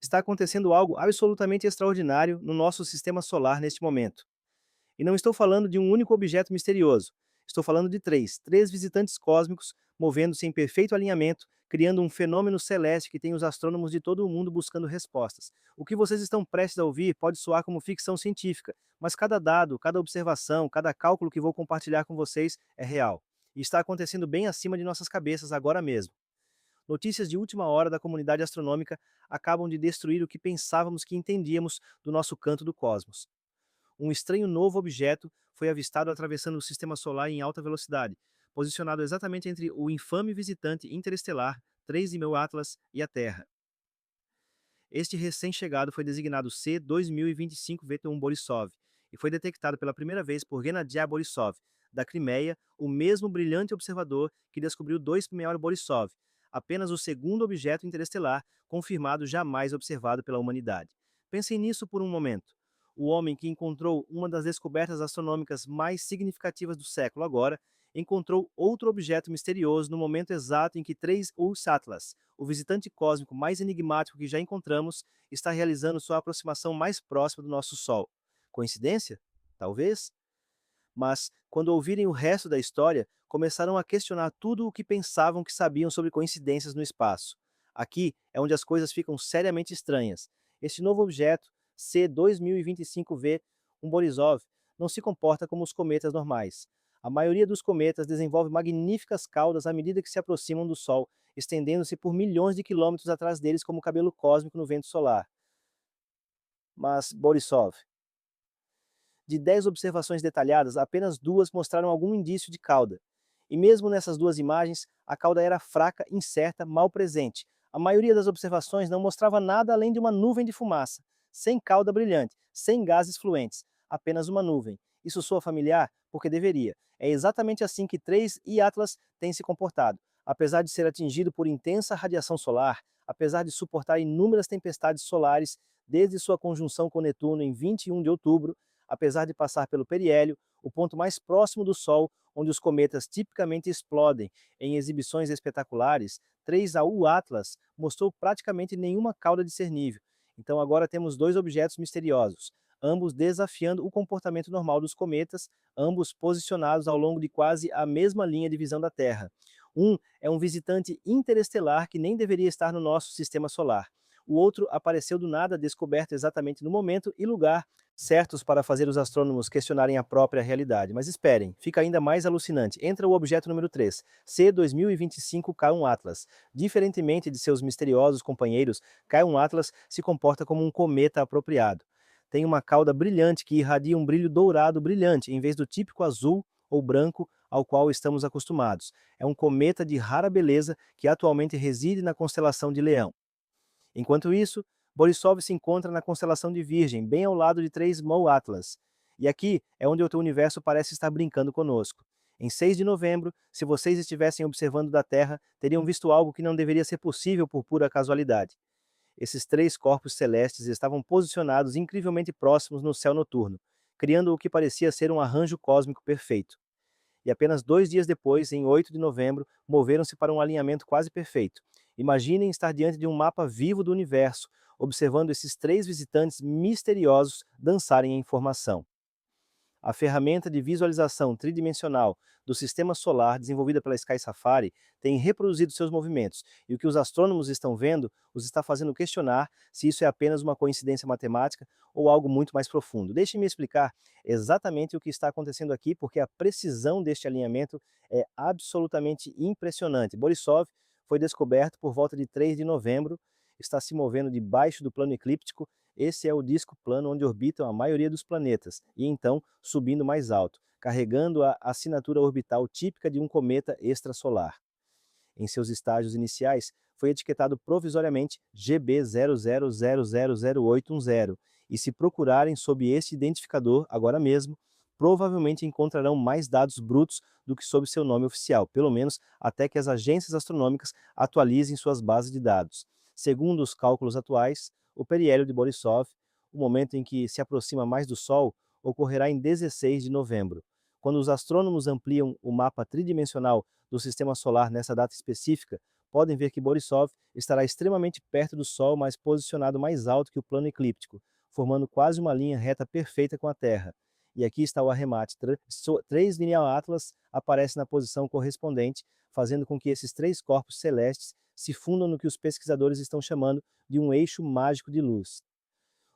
Está acontecendo algo absolutamente extraordinário no nosso sistema solar neste momento. E não estou falando de um único objeto misterioso. Estou falando de três visitantes cósmicos movendo-se em perfeito alinhamento, criando um fenômeno celeste que tem os astrônomos de todo o mundo buscando respostas. O que vocês estão prestes a ouvir pode soar como ficção científica, mas cada dado, cada observação, cada cálculo que vou compartilhar com vocês é real. E está acontecendo bem acima de nossas cabeças agora mesmo. Notícias de última hora da comunidade astronômica acabam de destruir o que pensávamos que entendíamos do nosso canto do cosmos. Um estranho novo objeto foi avistado atravessando o sistema solar em alta velocidade, posicionado exatamente entre o infame visitante interestelar 3000 Atlas e a Terra. Este recém-chegado foi designado C-2025-VT1 Borisov e foi detectado pela primeira vez por Gennady Borisov, da Crimeia, o mesmo brilhante observador que descobriu 2 Borisov, apenas o segundo objeto interestelar confirmado jamais observado pela humanidade. Pensem nisso por um momento. O homem que encontrou uma das descobertas astronômicas mais significativas do século agora encontrou outro objeto misterioso no momento exato em que 3 Atlas, o visitante cósmico mais enigmático que já encontramos, está realizando sua aproximação mais próxima do nosso Sol. Coincidência? Talvez. Mas, quando ouvirem o resto da história, começarão a questionar tudo o que pensavam que sabiam sobre coincidências no espaço. Aqui é onde as coisas ficam seriamente estranhas. Este novo objeto, C-2025V, um Borisov, não se comporta como os cometas normais. A maioria dos cometas desenvolve magníficas caudas à medida que se aproximam do Sol, estendendo-se por milhões de quilômetros atrás deles como cabelo cósmico no vento solar. Mas Borisov, de 10 observações detalhadas, apenas duas mostraram algum indício de cauda. E mesmo nessas duas imagens, a cauda era fraca, incerta, mal presente. A maioria das observações não mostrava nada além de uma nuvem de fumaça, sem cauda brilhante, sem gases fluentes, apenas uma nuvem. Isso soa familiar? Porque deveria. É exatamente assim que 3 e Atlas têm se comportado. Apesar de ser atingido por intensa radiação solar, apesar de suportar inúmeras tempestades solares desde sua conjunção com Netuno em 21 de outubro, apesar de passar pelo periélio, o ponto mais próximo do Sol, onde os cometas tipicamente explodem em exibições espetaculares, 3AU Atlas mostrou praticamente nenhuma cauda discernível. Então agora temos dois objetos misteriosos, ambos desafiando o comportamento normal dos cometas, ambos posicionados ao longo de quase a mesma linha de visão da Terra. Um é um visitante interestelar que nem deveria estar no nosso sistema solar. O outro apareceu do nada, descoberto exatamente no momento e lugar certos para fazer os astrônomos questionarem a própria realidade. Mas esperem, fica ainda mais alucinante. Entra o objeto número 3, C-2025K1 Atlas. Diferentemente de seus misteriosos companheiros, K1 Atlas se comporta como um cometa apropriado. Tem uma cauda brilhante que irradia um brilho dourado brilhante, em vez do típico azul ou branco ao qual estamos acostumados. É um cometa de rara beleza que atualmente reside na constelação de Leão. Enquanto isso, Borisov se encontra na constelação de Virgem, bem ao lado de 3 Atlas. E aqui é onde o teu universo parece estar brincando conosco. Em 6 de novembro, se vocês estivessem observando da Terra, teriam visto algo que não deveria ser possível por pura casualidade. Esses três corpos celestes estavam posicionados incrivelmente próximos no céu noturno, criando o que parecia ser um arranjo cósmico perfeito. E apenas 2 dias depois, em 8 de novembro, moveram-se para um alinhamento quase perfeito. Imaginem estar diante de um mapa vivo do universo, observando esses três visitantes misteriosos dançarem em formação. A ferramenta de visualização tridimensional do sistema solar desenvolvida pela Sky Safari tem reproduzido seus movimentos, e o que os astrônomos estão vendo os está fazendo questionar se isso é apenas uma coincidência matemática ou algo muito mais profundo. Deixe-me explicar exatamente o que está acontecendo aqui, porque a precisão deste alinhamento é absolutamente impressionante. Borisov foi descoberto por volta de 3 de novembro, está se movendo debaixo do plano eclíptico. Esse é o disco plano onde orbitam a maioria dos planetas, e então subindo mais alto, carregando a assinatura orbital típica de um cometa extrasolar. Em seus estágios iniciais, foi etiquetado provisoriamente GB00000810, e se procurarem sob este identificador agora mesmo, provavelmente encontrarão mais dados brutos do que sob seu nome oficial, pelo menos até que as agências astronômicas atualizem suas bases de dados. Segundo os cálculos atuais, o periélio de Borisov, o momento em que se aproxima mais do Sol, ocorrerá em 16 de novembro. Quando os astrônomos ampliam o mapa tridimensional do sistema solar nessa data específica, podem ver que Borisov estará extremamente perto do Sol, mas posicionado mais alto que o plano eclíptico, formando quase uma linha reta perfeita com a Terra. E aqui está o arremate. Três Lineal Atlas aparece na posição correspondente, fazendo com que esses três corpos celestes se fundam no que os pesquisadores estão chamando de um eixo mágico de luz.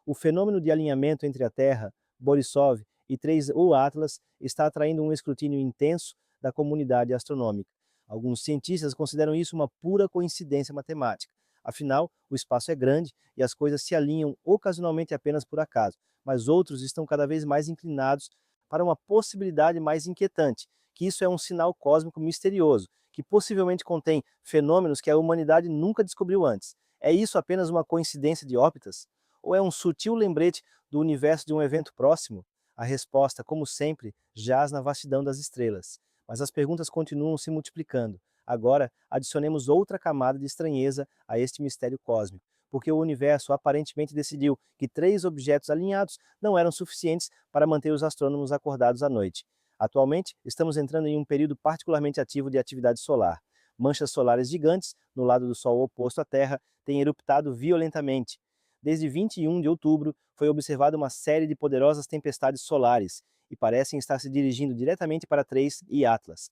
O fenômeno de alinhamento entre a Terra, Borisov e 3U Atlas está atraindo um escrutínio intenso da comunidade astronômica. Alguns cientistas consideram isso uma pura coincidência matemática. Afinal, o espaço é grande e as coisas se alinham ocasionalmente apenas por acaso, mas outros estão cada vez mais inclinados para uma possibilidade mais inquietante, que isso é um sinal cósmico misterioso, que possivelmente contém fenômenos que a humanidade nunca descobriu antes. É isso apenas uma coincidência de órbitas? Ou é um sutil lembrete do universo de um evento próximo? A resposta, como sempre, jaz na vastidão das estrelas. Mas as perguntas continuam se multiplicando. Agora, adicionemos outra camada de estranheza a este mistério cósmico, porque o universo aparentemente decidiu que três objetos alinhados não eram suficientes para manter os astrônomos acordados à noite. Atualmente, estamos entrando em um período particularmente ativo de atividade solar. Manchas solares gigantes, no lado do Sol oposto à Terra, têm eruptado violentamente. Desde 21 de outubro, foi observada uma série de poderosas tempestades solares, e parecem estar se dirigindo diretamente para 3 e Atlas.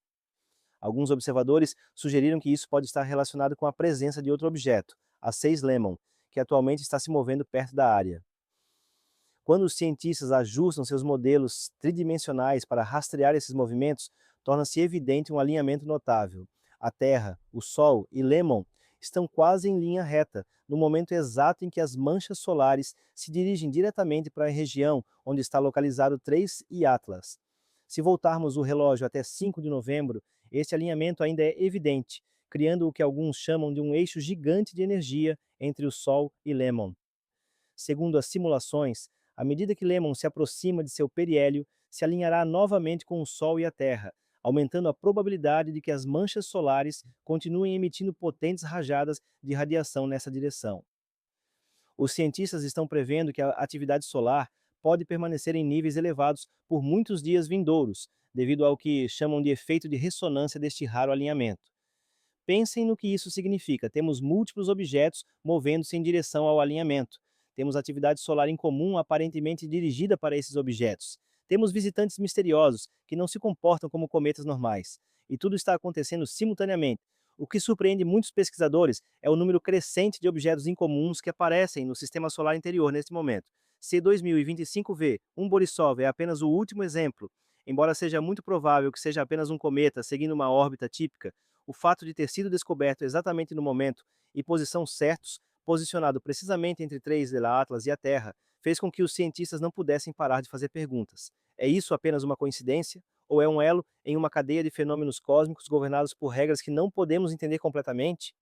Alguns observadores sugeriram que isso pode estar relacionado com a presença de outro objeto, a 6 Lemon, que atualmente está se movendo perto da área. Quando os cientistas ajustam seus modelos tridimensionais para rastrear esses movimentos, torna-se evidente um alinhamento notável. A Terra, o Sol e Lemon estão quase em linha reta, no momento exato em que as manchas solares se dirigem diretamente para a região onde está localizado 3 e Atlas. Se voltarmos o relógio até 5 de novembro, este alinhamento ainda é evidente, criando o que alguns chamam de um eixo gigante de energia entre o Sol e Lemon. Segundo as simulações, à medida que Lemon se aproxima de seu periélio, se alinhará novamente com o Sol e a Terra, aumentando a probabilidade de que as manchas solares continuem emitindo potentes rajadas de radiação nessa direção. Os cientistas estão prevendo que a atividade solar pode permanecer em níveis elevados por muitos dias vindouros, devido ao que chamam de efeito de ressonância deste raro alinhamento. Pensem no que isso significa. Temos múltiplos objetos movendo-se em direção ao alinhamento. Temos atividade solar em comum aparentemente dirigida para esses objetos. Temos visitantes misteriosos que não se comportam como cometas normais. E tudo está acontecendo simultaneamente. O que surpreende muitos pesquisadores é o número crescente de objetos incomuns que aparecem no sistema solar interior neste momento. Se 2025V, Borisov, é apenas o último exemplo, embora seja muito provável que seja apenas um cometa seguindo uma órbita típica, o fato de ter sido descoberto exatamente no momento e posição certos, posicionado precisamente entre 3 Atlas e a Terra, fez com que os cientistas não pudessem parar de fazer perguntas. É isso apenas uma coincidência? Ou é um elo em uma cadeia de fenômenos cósmicos governados por regras que não podemos entender completamente?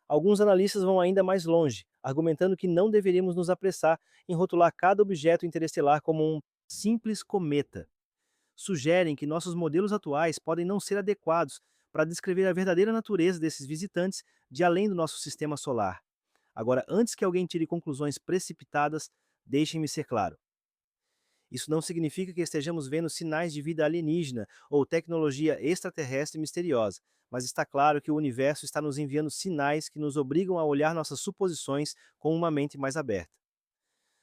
Alguns analistas vão ainda mais longe, argumentando que não deveríamos nos apressar em rotular cada objeto interestelar como um simples cometa. Sugerem que nossos modelos atuais podem não ser adequados para descrever a verdadeira natureza desses visitantes de além do nosso sistema solar. Agora, antes que alguém tire conclusões precipitadas, deixem-me ser claro. Isso não significa que estejamos vendo sinais de vida alienígena ou tecnologia extraterrestre misteriosa, mas está claro que o universo está nos enviando sinais que nos obrigam a olhar nossas suposições com uma mente mais aberta.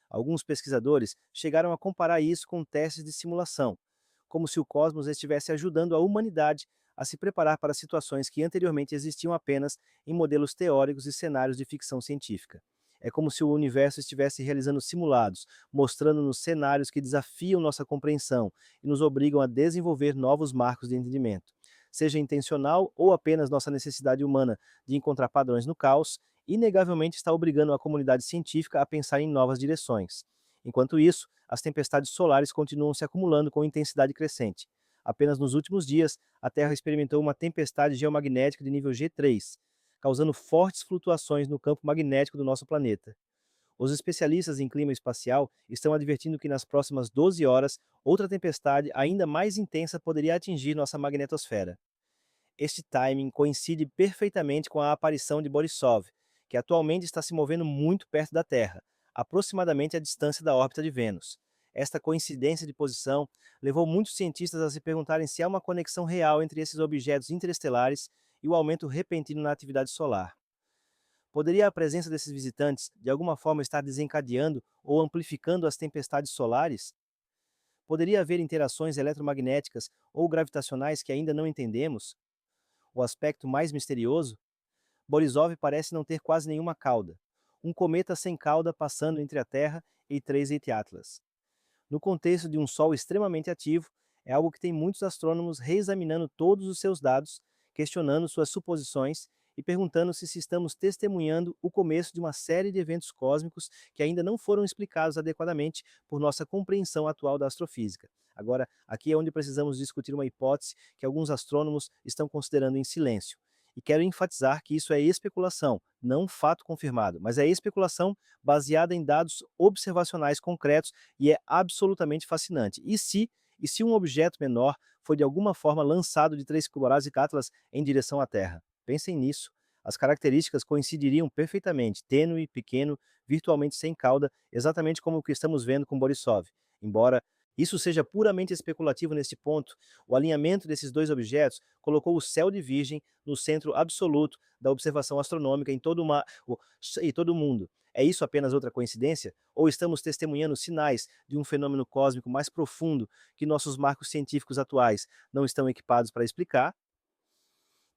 Alguns pesquisadores chegaram a comparar isso com testes de simulação, como se o cosmos estivesse ajudando a humanidade a se preparar para situações que anteriormente existiam apenas em modelos teóricos e cenários de ficção científica. É como se o universo estivesse realizando simulados, mostrando-nos cenários que desafiam nossa compreensão e nos obrigam a desenvolver novos marcos de entendimento. Seja intencional ou apenas nossa necessidade humana de encontrar padrões no caos, inegavelmente está obrigando a comunidade científica a pensar em novas direções. Enquanto isso, as tempestades solares continuam se acumulando com intensidade crescente. Apenas nos últimos dias, a Terra experimentou uma tempestade geomagnética de nível G3, causando fortes flutuações no campo magnético do nosso planeta. Os especialistas em clima espacial estão advertindo que nas próximas 12 horas, outra tempestade ainda mais intensa poderia atingir nossa magnetosfera. Este timing coincide perfeitamente com a aparição de Borisov, que atualmente está se movendo muito perto da Terra, aproximadamente a distância da órbita de Vênus. Esta coincidência de posição levou muitos cientistas a se perguntarem se há uma conexão real entre esses objetos interestelares e o aumento repentino na atividade solar. Poderia a presença desses visitantes de alguma forma estar desencadeando ou amplificando as tempestades solares? Poderia haver interações eletromagnéticas ou gravitacionais que ainda não entendemos? O aspecto mais misterioso? Borisov parece não ter quase nenhuma cauda. Um cometa sem cauda passando entre a Terra e 3 Atlas. No contexto de um Sol extremamente ativo, é algo que tem muitos astrônomos reexaminando todos os seus dados, questionando suas suposições e perguntando se estamos testemunhando o começo de uma série de eventos cósmicos que ainda não foram explicados adequadamente por nossa compreensão atual da astrofísica. Agora, aqui é onde precisamos discutir uma hipótese que alguns astrônomos estão considerando em silêncio. E quero enfatizar que isso é especulação, não fato confirmado, mas é especulação baseada em dados observacionais concretos e é absolutamente fascinante. E se um objeto menor foi de alguma forma lançado de 3 Atlas em direção à Terra? Pensem nisso. As características coincidiriam perfeitamente, tênue, pequeno, virtualmente sem cauda, exatamente como o que estamos vendo com Borisov. Embora isso seja puramente especulativo neste ponto, o alinhamento desses dois objetos colocou o céu de Virgem no centro absoluto da observação astronômica em todo o mundo. É isso apenas outra coincidência? Ou estamos testemunhando sinais de um fenômeno cósmico mais profundo que nossos marcos científicos atuais não estão equipados para explicar?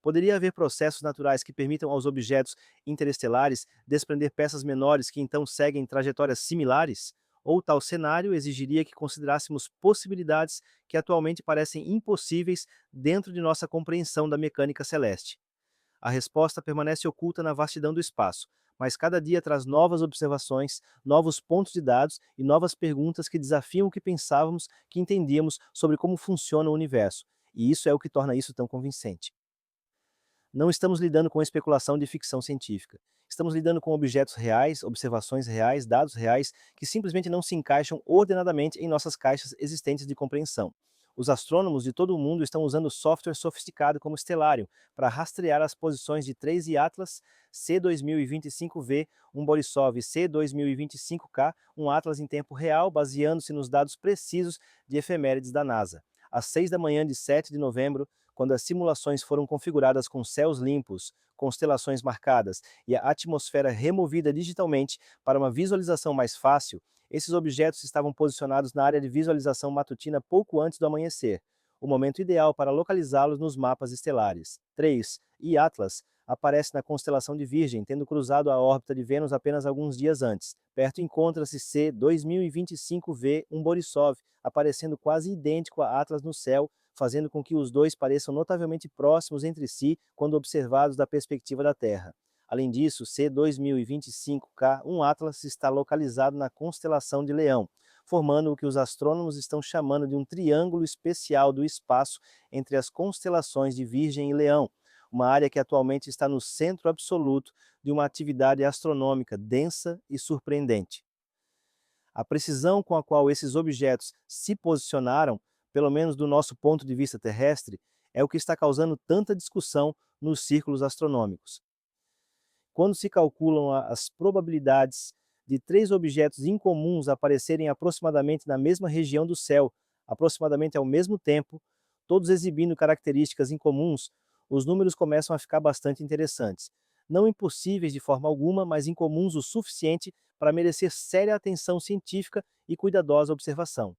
Poderia haver processos naturais que permitam aos objetos interestelares desprender peças menores que então seguem trajetórias similares? Ou tal cenário exigiria que considerássemos possibilidades que atualmente parecem impossíveis dentro de nossa compreensão da mecânica celeste? A resposta permanece oculta na vastidão do espaço, mas cada dia traz novas observações, novos pontos de dados e novas perguntas que desafiam o que pensávamos que entendíamos sobre como funciona o universo. E isso é o que torna isso tão convincente. Não estamos lidando com especulação de ficção científica. Estamos lidando com objetos reais, observações reais, dados reais, que simplesmente não se encaixam ordenadamente em nossas caixas existentes de compreensão. Os astrônomos de todo o mundo estão usando software sofisticado como Stellarium para rastrear as posições de 3 Atlas, C2025V, um Borisov C2025K, um Atlas em tempo real, baseando-se nos dados precisos de efemérides da NASA. Às 6 da manhã de 7 de novembro, quando as simulações foram configuradas com céus limpos, constelações marcadas e a atmosfera removida digitalmente para uma visualização mais fácil, esses objetos estavam posicionados na área de visualização matutina pouco antes do amanhecer, o momento ideal para localizá-los nos mapas estelares. 3. E Atlas aparece na constelação de Virgem, tendo cruzado a órbita de Vênus apenas alguns dias antes. Perto encontra-se C 2025V, um Borisov, aparecendo quase idêntico a Atlas no céu, fazendo com que os dois pareçam notavelmente próximos entre si quando observados da perspectiva da Terra. Além disso, C2025K, um Atlas, está localizado na constelação de Leão, formando o que os astrônomos estão chamando de um triângulo especial do espaço entre as constelações de Virgem e Leão, uma área que atualmente está no centro absoluto de uma atividade astronômica densa e surpreendente. A precisão com a qual esses objetos se posicionaram, pelo menos do nosso ponto de vista terrestre, é o que está causando tanta discussão nos círculos astronômicos. Quando se calculam as probabilidades de 3 objetos incomuns aparecerem aproximadamente na mesma região do céu, aproximadamente ao mesmo tempo, todos exibindo características incomuns, os números começam a ficar bastante interessantes. Não impossíveis de forma alguma, mas incomuns o suficiente para merecer séria atenção científica e cuidadosa observação.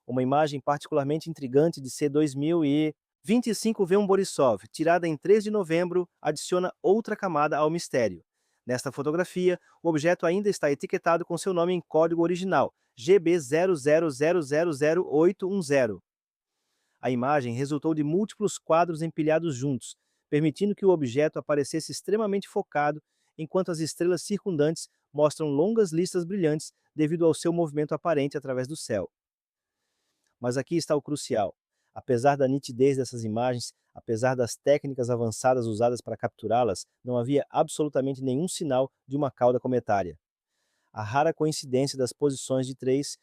Uma imagem particularmente intrigante de C2025V1 Borisov, tirada em 3 de novembro, adiciona outra camada ao mistério. Nesta fotografia, o objeto ainda está etiquetado com seu nome em código original, GB00000810. A imagem resultou de múltiplos quadros empilhados juntos, permitindo que o objeto aparecesse extremamente focado, enquanto as estrelas circundantes mostram longas listas brilhantes devido ao seu movimento aparente através do céu. Mas aqui está o crucial. Apesar da nitidez dessas imagens, apesar das técnicas avançadas usadas para capturá-las, não havia absolutamente nenhum sinal de uma cauda cometária. A rara coincidência das posições de 3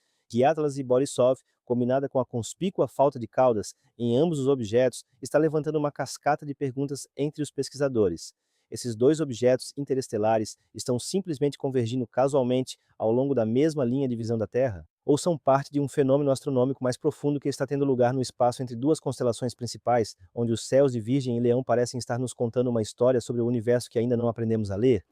Atlas e Borisov, combinada com a conspícua falta de caudas em ambos os objetos, está levantando uma cascata de perguntas entre os pesquisadores. Esses dois objetos interestelares estão simplesmente convergindo casualmente ao longo da mesma linha de visão da Terra? ou são parte de um fenômeno astronômico mais profundo que está tendo lugar no espaço entre duas constelações principais, onde os céus de Virgem e Leão parecem estar nos contando uma história sobre o universo que ainda não aprendemos a ler?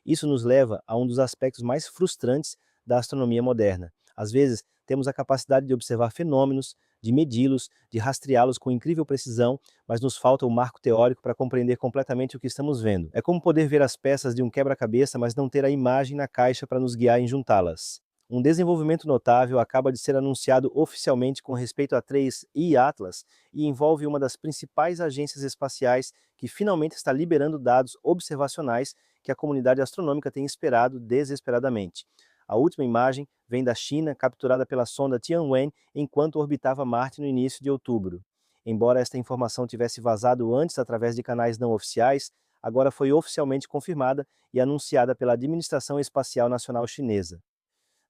Isso nos leva a um dos aspectos mais frustrantes da astronomia moderna. Às vezes, temos a capacidade de observar fenômenos, de medi-los, de rastreá-los com incrível precisão, mas nos falta o marco teórico para compreender completamente o que estamos vendo. É como poder ver as peças de um quebra-cabeça, mas não ter a imagem na caixa para nos guiar em juntá-las. Um desenvolvimento notável acaba de ser anunciado oficialmente com respeito a 3I Atlas e envolve uma das principais agências espaciais que finalmente está liberando dados observacionais que a comunidade astronômica tem esperado desesperadamente. A última imagem vem da China, capturada pela sonda Tianwen enquanto orbitava Marte no início de outubro. Embora esta informação tivesse vazado antes através de canais não oficiais, agora foi oficialmente confirmada e anunciada pela Administração Espacial Nacional Chinesa.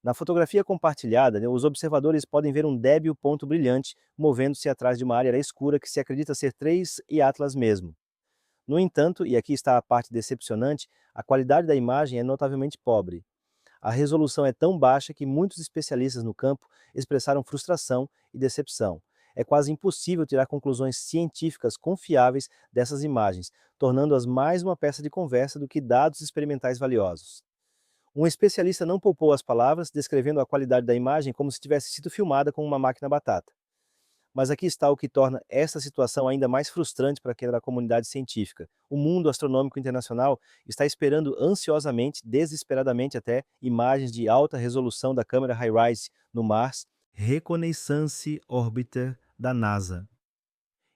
Na fotografia compartilhada, os observadores podem ver um débil ponto brilhante movendo-se atrás de uma área escura que se acredita ser 3I Atlas mesmo. No entanto, e aqui está a parte decepcionante, a qualidade da imagem é notavelmente pobre. A resolução é tão baixa que muitos especialistas no campo expressaram frustração e decepção. É quase impossível tirar conclusões científicas confiáveis dessas imagens, tornando-as mais uma peça de conversa do que dados experimentais valiosos. Um especialista não poupou as palavras, descrevendo a qualidade da imagem como se tivesse sido filmada com uma máquina batata. Mas aqui está o que torna essa situação ainda mais frustrante para aquela comunidade científica. O mundo astronômico internacional está esperando ansiosamente, desesperadamente até, imagens de alta resolução da câmera HiRISE no Mars Reconnaissance Orbiter da NASA.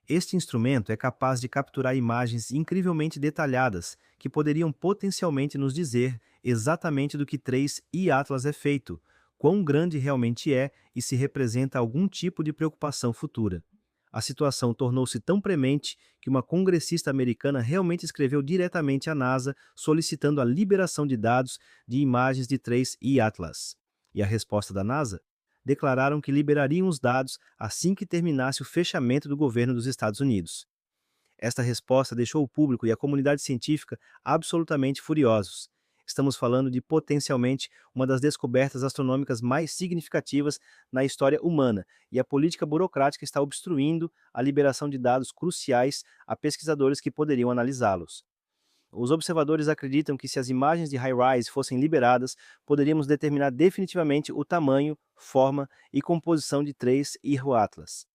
Este instrumento é capaz de capturar imagens incrivelmente detalhadas que poderiam potencialmente nos dizer exatamente do que 3I Atlas é feito, quão grande realmente é e se representa algum tipo de preocupação futura. A situação tornou-se tão premente que uma congressista americana realmente escreveu diretamente à NASA solicitando a liberação de dados de imagens de 3I Atlas. E a resposta da NASA? Declararam que liberariam os dados assim que terminasse o fechamento do governo dos Estados Unidos. Esta resposta deixou o público e a comunidade científica absolutamente furiosos. Estamos falando de potencialmente uma das descobertas astronômicas mais significativas na história humana, e a política burocrática está obstruindo a liberação de dados cruciais a pesquisadores que poderiam analisá-los. Os observadores acreditam que se as imagens de HiRISE fossem liberadas, poderíamos determinar definitivamente o tamanho, forma e composição de 3I Atlas.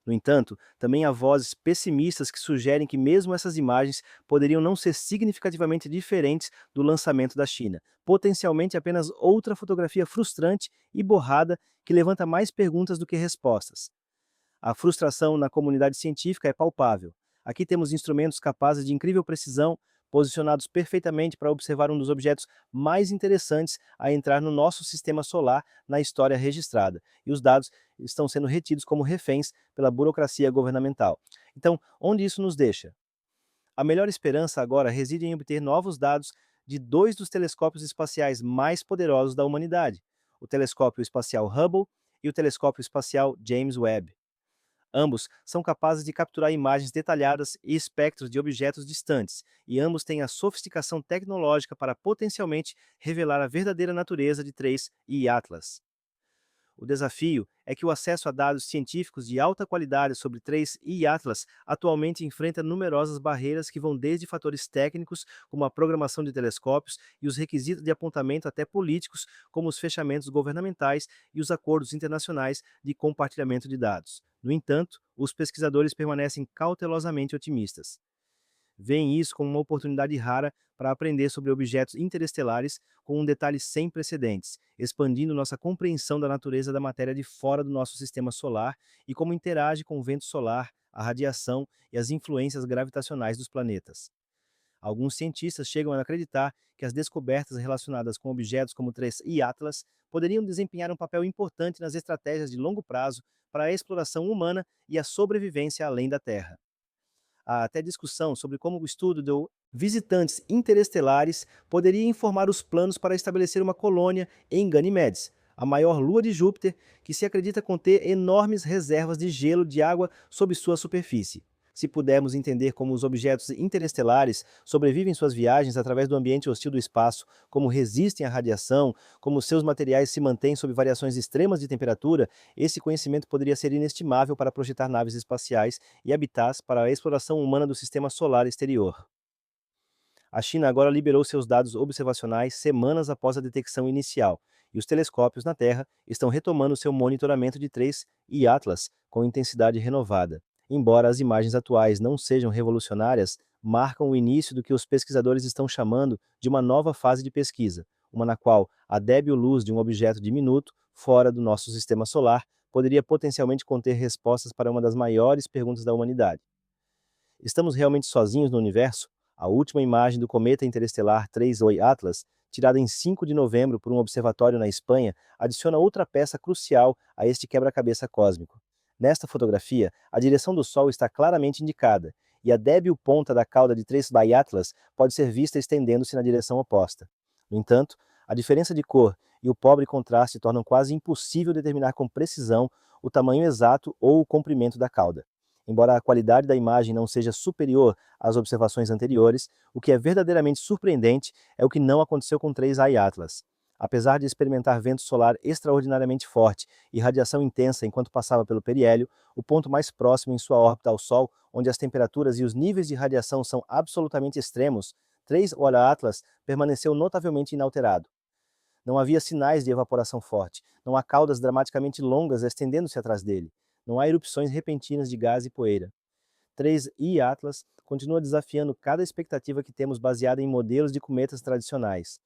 No entanto, também há vozes pessimistas que sugerem que mesmo essas imagens poderiam não ser significativamente diferentes do lançamento da China, potencialmente apenas outra fotografia frustrante e borrada que levanta mais perguntas do que respostas. A frustração na comunidade científica é palpável. Aqui temos instrumentos capazes de incrível precisão, posicionados perfeitamente para observar um dos objetos mais interessantes a entrar no nosso sistema solar na história registrada, e os dados estão sendo retidos como reféns pela burocracia governamental. Então, onde isso nos deixa? A melhor esperança agora reside em obter novos dados de dois dos telescópios espaciais mais poderosos da humanidade, o telescópio espacial Hubble e o telescópio espacial James Webb. Ambos são capazes de capturar imagens detalhadas e espectros de objetos distantes, e ambos têm a sofisticação tecnológica para potencialmente revelar a verdadeira natureza de 3I Atlas. O desafio é que o acesso a dados científicos de alta qualidade sobre 3I Atlas atualmente enfrenta numerosas barreiras que vão desde fatores técnicos, como a programação de telescópios, e os requisitos de apontamento até políticos, como os fechamentos governamentais e os acordos internacionais de compartilhamento de dados. No entanto, os pesquisadores permanecem cautelosamente otimistas. Veem isso como uma oportunidade rara para aprender sobre objetos interestelares com um detalhe sem precedentes, expandindo nossa compreensão da natureza da matéria de fora do nosso sistema solar e como interage com o vento solar, a radiação e as influências gravitacionais dos planetas. Alguns cientistas chegam a acreditar que as descobertas relacionadas com objetos como 3I Atlas poderiam desempenhar um papel importante nas estratégias de longo prazo para a exploração humana e a sobrevivência além da Terra. Há até discussão sobre como o estudo de visitantes interestelares poderia informar os planos para estabelecer uma colônia em Ganimedes, a maior lua de Júpiter, que se acredita conter enormes reservas de gelo de água sob sua superfície. Se pudermos entender como os objetos interestelares sobrevivem suas viagens através do ambiente hostil do espaço, como resistem à radiação, como seus materiais se mantêm sob variações extremas de temperatura, esse conhecimento poderia ser inestimável para projetar naves espaciais e habitats para a exploração humana do sistema solar exterior. A China agora liberou seus dados observacionais semanas após a detecção inicial, e os telescópios na Terra estão retomando seu monitoramento de 3 e Atlas com intensidade renovada. Embora as imagens atuais não sejam revolucionárias, marcam o início do que os pesquisadores estão chamando de uma nova fase de pesquisa, uma na qual a débil luz de um objeto diminuto, fora do nosso sistema solar, poderia potencialmente conter respostas para uma das maiores perguntas da humanidade. Estamos realmente sozinhos no universo? A última imagem do cometa interestelar 3 Atlas, tirada em 5 de novembro por um observatório na Espanha, adiciona outra peça crucial a este quebra-cabeça cósmico. Nesta fotografia, a direção do Sol está claramente indicada, e a débil ponta da cauda de 3 Atlas pode ser vista estendendo-se na direção oposta. No entanto, a diferença de cor e o pobre contraste tornam quase impossível determinar com precisão o tamanho exato ou o comprimento da cauda. Embora a qualidade da imagem não seja superior às observações anteriores, o que é verdadeiramente surpreendente é o que não aconteceu com 3i Atlas. Apesar de experimentar vento solar extraordinariamente forte e radiação intensa enquanto passava pelo periélio, o ponto mais próximo em sua órbita ao Sol, onde as temperaturas e os níveis de radiação são absolutamente extremos, 3 Atlas permaneceu notavelmente inalterado. Não havia sinais de evaporação forte, não há caudas dramaticamente longas estendendo-se atrás dele, não há erupções repentinas de gás e poeira. 3i Atlas continua desafiando cada expectativa que temos baseada em modelos de cometas tradicionais.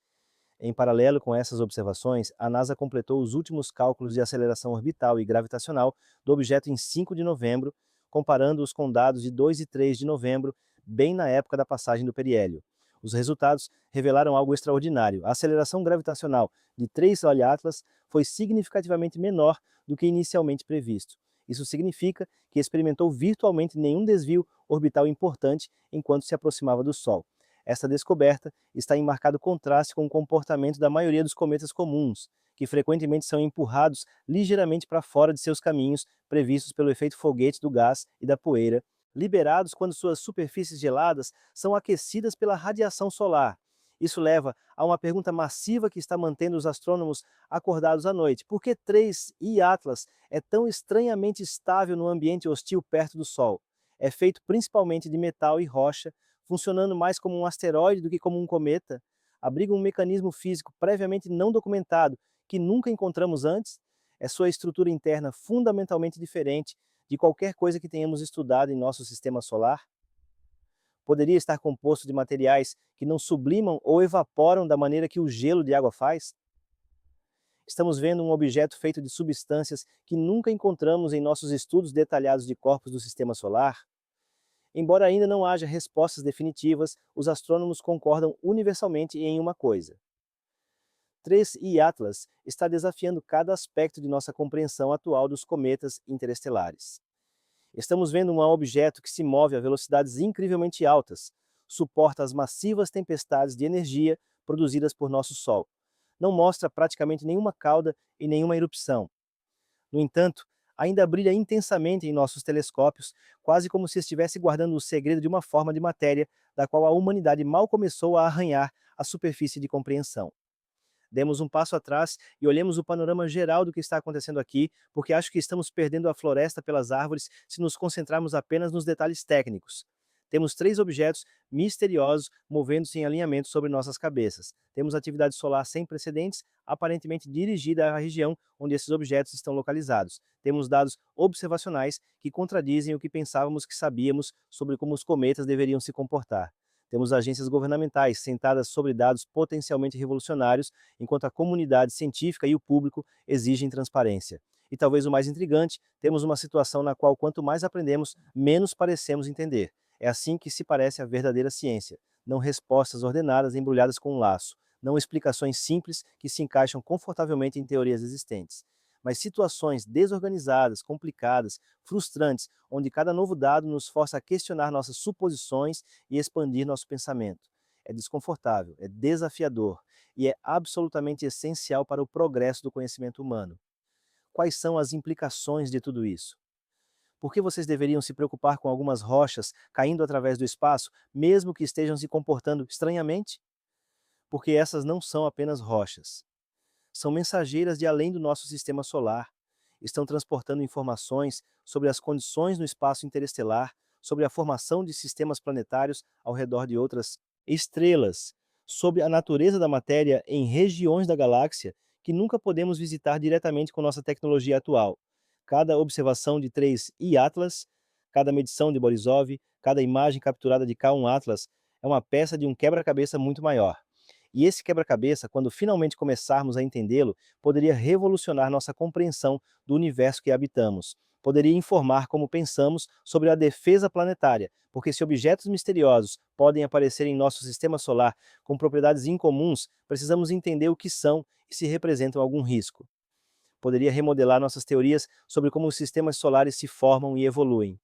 Em paralelo com essas observações, a NASA completou os últimos cálculos de aceleração orbital e gravitacional do objeto em 5 de novembro, comparando-os com dados de 2 e 3 de novembro, bem na época da passagem do periélio. Os resultados revelaram algo extraordinário. A aceleração gravitacional de 3 Atlas foi significativamente menor do que inicialmente previsto. Isso significa que experimentou virtualmente nenhum desvio orbital importante enquanto se aproximava do Sol. Esta descoberta está em marcado contraste com o comportamento da maioria dos cometas comuns, que frequentemente são empurrados ligeiramente para fora de seus caminhos previstos pelo efeito foguete do gás e da poeira, liberados quando suas superfícies geladas são aquecidas pela radiação solar. Isso leva a uma pergunta massiva que está mantendo os astrônomos acordados à noite. Por que 3i Atlas é tão estranhamente estável no ambiente hostil perto do Sol? É feito principalmente de metal e rocha, funcionando mais como um asteroide do que como um cometa, abriga um mecanismo físico previamente não documentado que nunca encontramos antes, é sua estrutura interna fundamentalmente diferente de qualquer coisa que tenhamos estudado em nosso sistema solar. Poderia estar composto de materiais que não sublimam ou evaporam da maneira que o gelo de água faz? Estamos vendo um objeto feito de substâncias que nunca encontramos em nossos estudos detalhados de corpos do sistema solar? Embora ainda não haja respostas definitivas, os astrônomos concordam universalmente em uma coisa: 3i Atlas está desafiando cada aspecto de nossa compreensão atual dos cometas interestelares. Estamos vendo um objeto que se move a velocidades incrivelmente altas, suporta as massivas tempestades de energia produzidas por nosso Sol. Não mostra praticamente nenhuma cauda e nenhuma erupção. No entanto, ainda brilha intensamente em nossos telescópios, quase como se estivesse guardando o segredo de uma forma de matéria da qual a humanidade mal começou a arranhar a superfície de compreensão. Demos um passo atrás e olhemos o panorama geral do que está acontecendo aqui, porque acho que estamos perdendo a floresta pelas árvores se nos concentrarmos apenas nos detalhes técnicos. Temos 3 objetos misteriosos movendo-se em alinhamento sobre nossas cabeças. Temos atividade solar sem precedentes, aparentemente dirigida à região onde esses objetos estão localizados. Temos dados observacionais que contradizem o que pensávamos que sabíamos sobre como os cometas deveriam se comportar. Temos agências governamentais sentadas sobre dados potencialmente revolucionários, enquanto a comunidade científica e o público exigem transparência. E talvez o mais intrigante, temos uma situação na qual quanto mais aprendemos, menos parecemos entender. É assim que se parece a verdadeira ciência. Não respostas ordenadas embrulhadas com um laço, não explicações simples que se encaixam confortavelmente em teorias existentes, mas situações desorganizadas, complicadas, frustrantes, onde cada novo dado nos força a questionar nossas suposições e expandir nosso pensamento. É desconfortável, é desafiador e é absolutamente essencial para o progresso do conhecimento humano. Quais são as implicações de tudo isso? Por que vocês deveriam se preocupar com algumas rochas caindo através do espaço, mesmo que estejam se comportando estranhamente? Porque essas não são apenas rochas. São mensageiras de além do nosso sistema solar. Estão transportando informações sobre as condições no espaço interestelar, sobre a formação de sistemas planetários ao redor de outras estrelas, sobre a natureza da matéria em regiões da galáxia que nunca podemos visitar diretamente com nossa tecnologia atual. Cada observação de 3 Atlas, cada medição de Borisov, cada imagem capturada de K1 Atlas é uma peça de um quebra-cabeça muito maior. E esse quebra-cabeça, quando finalmente começarmos a entendê-lo, poderia revolucionar nossa compreensão do universo que habitamos. Poderia informar como pensamos sobre a defesa planetária, porque se objetos misteriosos podem aparecer em nosso sistema solar com propriedades incomuns, precisamos entender o que são e se representam algum risco. Poderia remodelar nossas teorias sobre como os sistemas solares se formam e evoluem.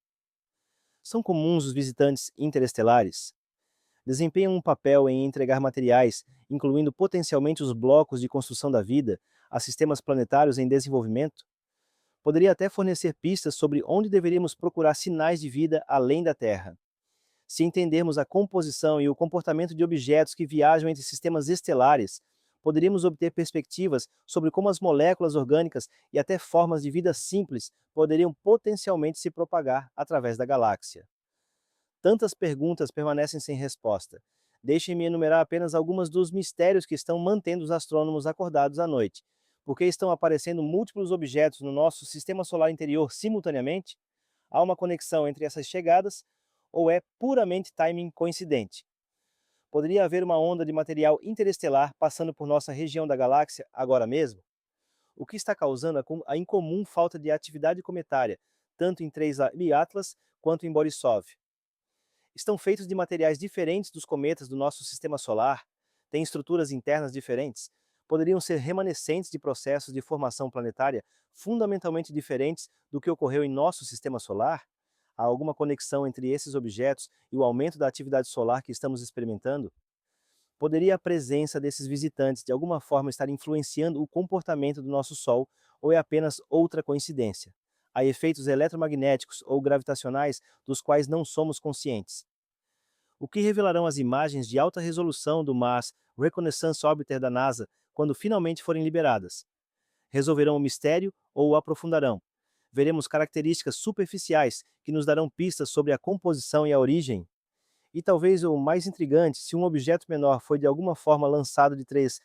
São comuns os visitantes interestelares? Desempenham um papel em entregar materiais, incluindo potencialmente os blocos de construção da vida, a sistemas planetários em desenvolvimento? Poderia até fornecer pistas sobre onde deveríamos procurar sinais de vida além da Terra. Se entendermos a composição e o comportamento de objetos que viajam entre sistemas estelares, poderíamos obter perspectivas sobre como as moléculas orgânicas e até formas de vida simples poderiam potencialmente se propagar através da galáxia. Tantas perguntas permanecem sem resposta. Deixem-me enumerar apenas algumas dos mistérios que estão mantendo os astrônomos acordados à noite. Por que estão aparecendo múltiplos objetos no nosso sistema solar interior simultaneamente? Há uma conexão entre essas chegadas ou é puramente timing coincidente? Poderia haver uma onda de material interestelar passando por nossa região da galáxia agora mesmo? O que está causando a incomum falta de atividade cometária, tanto em 3 Atlas quanto em Borisov? Estão feitos de materiais diferentes dos cometas do nosso sistema solar, têm estruturas internas diferentes, poderiam ser remanescentes de processos de formação planetária fundamentalmente diferentes do que ocorreu em nosso sistema solar? Há alguma conexão entre esses objetos e o aumento da atividade solar que estamos experimentando? Poderia a presença desses visitantes de alguma forma estar influenciando o comportamento do nosso Sol ou é apenas outra coincidência? Há efeitos eletromagnéticos ou gravitacionais dos quais não somos conscientes. O que revelarão as imagens de alta resolução do Mars Reconnaissance Orbiter da NASA quando finalmente forem liberadas? Resolverão o mistério ou o aprofundarão? Veremos características superficiais que nos darão pistas sobre a composição e a origem? E talvez o mais intrigante, se um objeto menor foi de alguma forma lançado de 3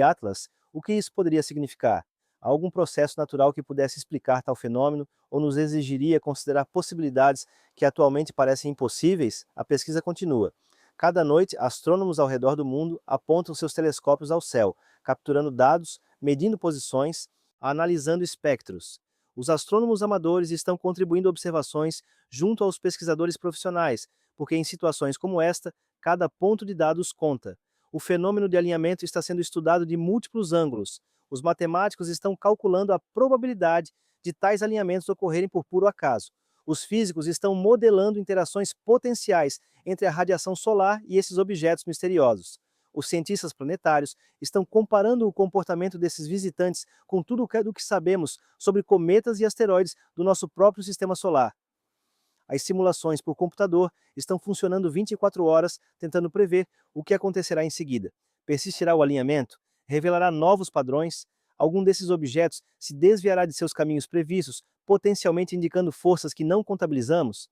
Atlas, o que isso poderia significar? Há algum processo natural que pudesse explicar tal fenômeno ou nos exigiria considerar possibilidades que atualmente parecem impossíveis? A pesquisa continua. Cada noite, astrônomos ao redor do mundo apontam seus telescópios ao céu, capturando dados, medindo posições, analisando espectros. Os astrônomos amadores estão contribuindo observações junto aos pesquisadores profissionais, porque em situações como esta, cada ponto de dados conta. O fenômeno de alinhamento está sendo estudado de múltiplos ângulos. Os matemáticos estão calculando a probabilidade de tais alinhamentos ocorrerem por puro acaso. Os físicos estão modelando interações potenciais entre a radiação solar e esses objetos misteriosos. Os cientistas planetários estão comparando o comportamento desses visitantes com tudo o que sabemos sobre cometas e asteroides do nosso próprio sistema solar. As simulações por computador estão funcionando 24 horas, tentando prever o que acontecerá em seguida. Persistirá o alinhamento? Revelará novos padrões? Algum desses objetos se desviará de seus caminhos previstos, potencialmente indicando forças que não contabilizamos?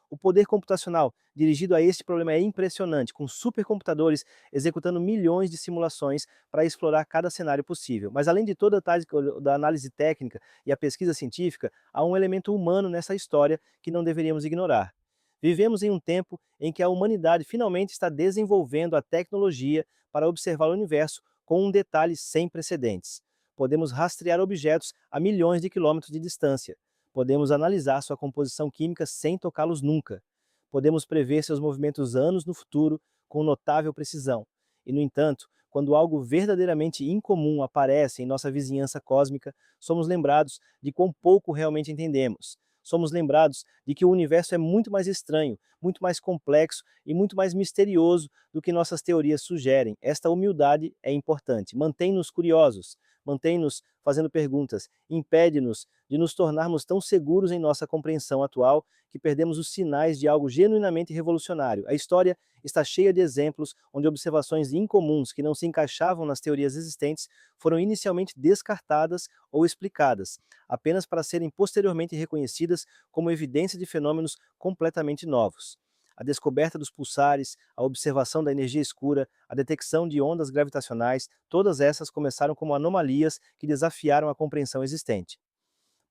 O poder computacional dirigido a este problema é impressionante, com supercomputadores executando milhões de simulações para explorar cada cenário possível. Mas além de toda a tática da análise técnica e a pesquisa científica, há um elemento humano nessa história que não deveríamos ignorar. Vivemos em um tempo em que a humanidade finalmente está desenvolvendo a tecnologia para observar o universo com um detalhe sem precedentes. Podemos rastrear objetos a milhões de quilômetros de distância. Podemos analisar sua composição química sem tocá-los nunca. Podemos prever seus movimentos anos no futuro com notável precisão. E, no entanto, quando algo verdadeiramente incomum aparece em nossa vizinhança cósmica, somos lembrados de quão pouco realmente entendemos. Somos lembrados de que o universo é muito mais estranho, muito mais complexo e muito mais misterioso do que nossas teorias sugerem. Esta humildade é importante, mantém-nos curiosos, mantém-nos fazendo perguntas, impede-nos de nos tornarmos tão seguros em nossa compreensão atual que perdemos os sinais de algo genuinamente revolucionário. A história está cheia de exemplos onde observações incomuns que não se encaixavam nas teorias existentes foram inicialmente descartadas ou explicadas, apenas para serem posteriormente reconhecidas como evidência de fenômenos completamente novos. A descoberta dos pulsares, a observação da energia escura, a detecção de ondas gravitacionais, todas essas começaram como anomalias que desafiaram a compreensão existente.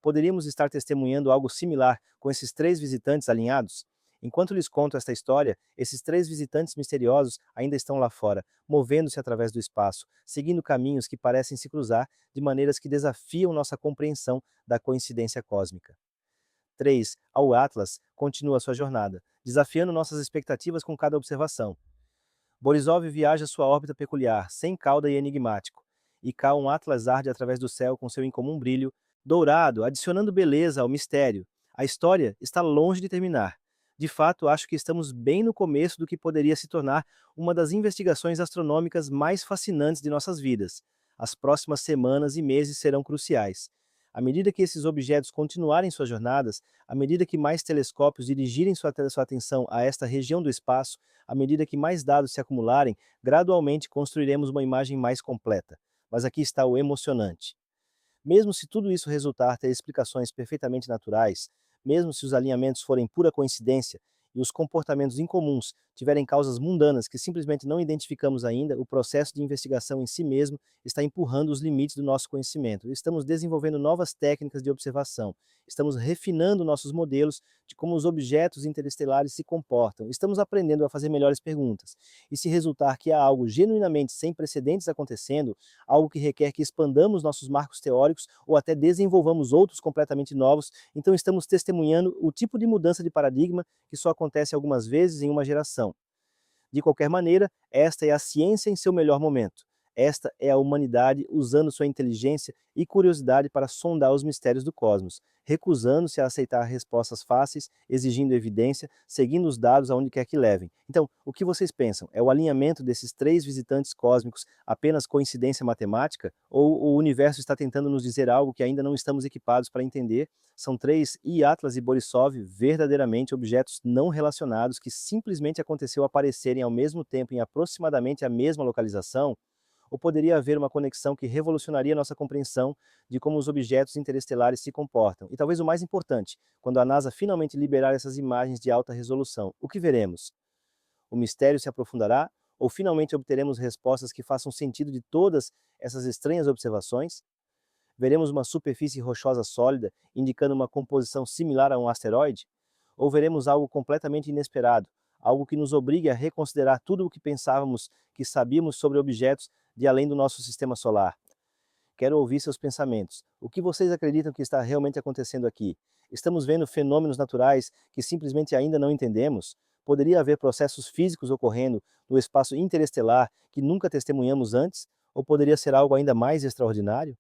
Poderíamos estar testemunhando algo similar com esses três visitantes alinhados? Enquanto lhes conto esta história, esses três visitantes misteriosos ainda estão lá fora, movendo-se através do espaço, seguindo caminhos que parecem se cruzar de maneiras que desafiam nossa compreensão da coincidência cósmica. 3. Ao Atlas continua sua jornada, desafiando nossas expectativas com cada observação. Borisov viaja sua órbita peculiar, sem cauda e enigmático, e cá um Atlas arde através do céu com seu incomum brilho, dourado, adicionando beleza ao mistério. A história está longe de terminar. De fato, acho que estamos bem no começo do que poderia se tornar uma das investigações astronômicas mais fascinantes de nossas vidas. As próximas semanas e meses serão cruciais. À medida que esses objetos continuarem suas jornadas, à medida que mais telescópios dirigirem sua atenção a esta região do espaço, à medida que mais dados se acumularem, gradualmente construiremos uma imagem mais completa. Mas aqui está o emocionante. Mesmo se tudo isso resultar ter explicações perfeitamente naturais, mesmo se os alinhamentos forem pura coincidência e os comportamentos incomuns tiverem causas mundanas que simplesmente não identificamos ainda, o processo de investigação em si mesmo está empurrando os limites do nosso conhecimento. Estamos desenvolvendo novas técnicas de observação, estamos refinando nossos modelos de como os objetos interestelares se comportam, estamos aprendendo a fazer melhores perguntas. E se resultar que há algo genuinamente sem precedentes acontecendo, algo que requer que expandamos nossos marcos teóricos ou até desenvolvamos outros completamente novos, então estamos testemunhando o tipo de mudança de paradigma que só acontece algumas vezes em uma geração. De qualquer maneira, esta é a ciência em seu melhor momento. Esta é a humanidade usando sua inteligência e curiosidade para sondar os mistérios do cosmos, recusando-se a aceitar respostas fáceis, exigindo evidência, seguindo os dados aonde quer que levem. Então, o que vocês pensam? É o alinhamento desses três visitantes cósmicos apenas coincidência matemática? Ou o universo está tentando nos dizer algo que ainda não estamos equipados para entender? São três, e Atlas e Borisov, verdadeiramente objetos não relacionados que simplesmente aconteceu aparecerem ao mesmo tempo em aproximadamente a mesma localização? Ou poderia haver uma conexão que revolucionaria nossa compreensão de como os objetos interestelares se comportam? E talvez o mais importante, quando a NASA finalmente liberar essas imagens de alta resolução, o que veremos? O mistério se aprofundará? Ou finalmente obteremos respostas que façam sentido de todas essas estranhas observações? Veremos uma superfície rochosa sólida, indicando uma composição similar a um asteroide? Ou veremos algo completamente inesperado, algo que nos obrigue a reconsiderar tudo o que pensávamos que sabíamos sobre objetos de além do nosso sistema solar? Quero ouvir seus pensamentos. O que vocês acreditam que está realmente acontecendo aqui? Estamos vendo fenômenos naturais que simplesmente ainda não entendemos? Poderia haver processos físicos ocorrendo no espaço interestelar que nunca testemunhamos antes? Ou poderia ser algo ainda mais extraordinário?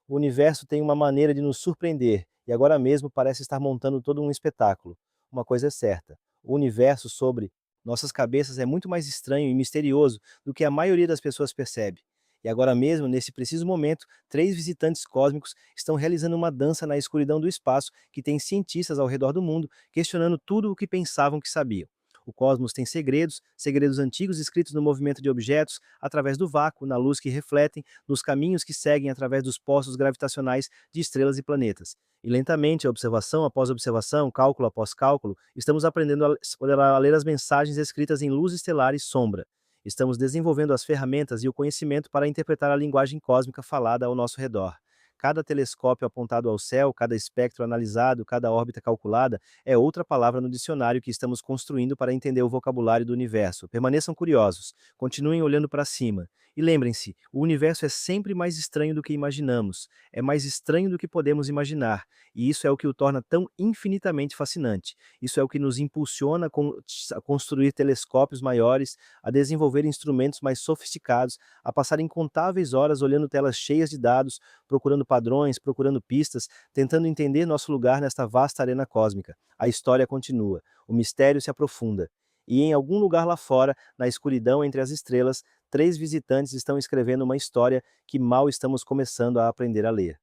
O universo tem uma maneira de nos surpreender, e agora mesmo parece estar montando todo um espetáculo. Uma coisa é certa: o universo sobre nossas cabeças é muito mais estranho e misterioso do que a maioria das pessoas percebe. E agora mesmo, nesse preciso momento, três visitantes cósmicos estão realizando uma dança na escuridão do espaço que tem cientistas ao redor do mundo questionando tudo o que pensavam que sabiam. O cosmos tem segredos, segredos antigos escritos no movimento de objetos, através do vácuo, na luz que refletem, nos caminhos que seguem através dos poços gravitacionais de estrelas e planetas. E lentamente, observação após observação, cálculo após cálculo, estamos aprendendo a ler as mensagens escritas em luz estelar e sombra. Estamos desenvolvendo as ferramentas e o conhecimento para interpretar a linguagem cósmica falada ao nosso redor. Cada telescópio apontado ao céu, cada espectro analisado, cada órbita calculada é outra palavra no dicionário que estamos construindo para entender o vocabulário do universo. Permaneçam curiosos, continuem olhando para cima. E lembrem-se, o universo é sempre mais estranho do que imaginamos, é mais estranho do que podemos imaginar, e isso é o que o torna tão infinitamente fascinante. Isso é o que nos impulsiona a construir telescópios maiores, a desenvolver instrumentos mais sofisticados, a passar incontáveis horas olhando telas cheias de dados, procurando padrões, procurando pistas, tentando entender nosso lugar nesta vasta arena cósmica. A história continua, o mistério se aprofunda. E em algum lugar lá fora, na escuridão entre as estrelas, três visitantes estão escrevendo uma história que mal estamos começando a aprender a ler.